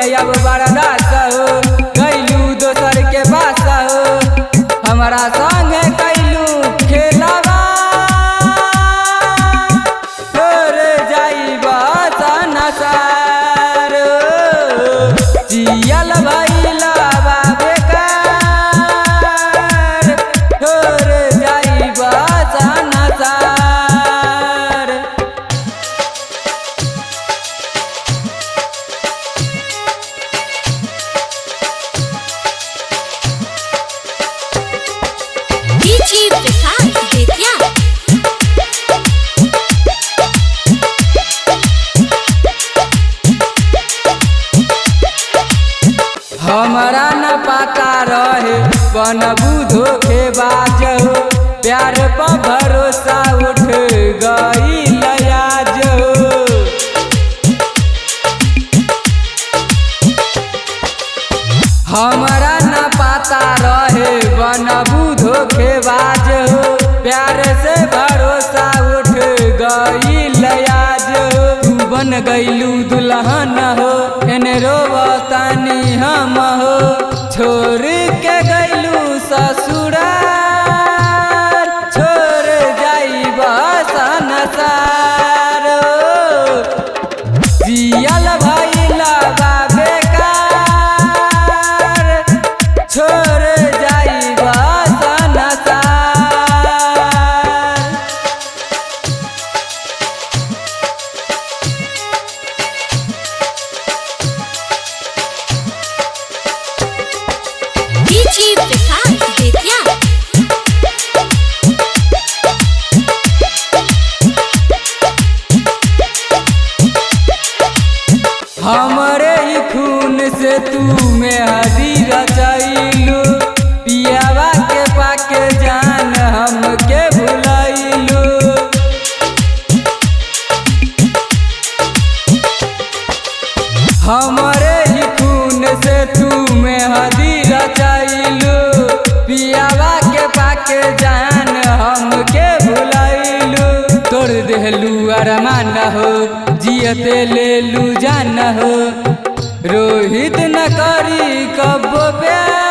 नहीं अब बर्दाश्त हो, गैलू दोसर के पास हो, हमारा संग कैलू खेलवा छोड़ जाइबा संसार, जियल भइला बा बेकार, छोड़ जाइबा संसार। डीजे विकास बेतिया हमारा न पता रहे बनबू धोखेबाज हो, प्यार पर भरोसा उठ गई लयाज हो, हमारा न पता रहे बनबू धोखेबाज हो, प्यार से भरोसा उठ गई लयाज हो, तू बन गईलू दुल्हन हो, एने रोवतानी हम हो, छोड़ के गईलू ससुराल, छोड़ जाइबा संसार, जियल भइला बा बेकार, छोड़ जाइबा संसार। डीजे विकास बेतिया हमरे ही खून से तू मेहदी रचैलू, पियावा के पाके जान हमके भुलैलू, हमरे ही खून से तू मेहदी रचैलू, पियावा के पाके जान हमके भुलैलू, तोड़ देलू अरमान हो, जियते लेलू जान हो, रोहित न करी कब प्यार।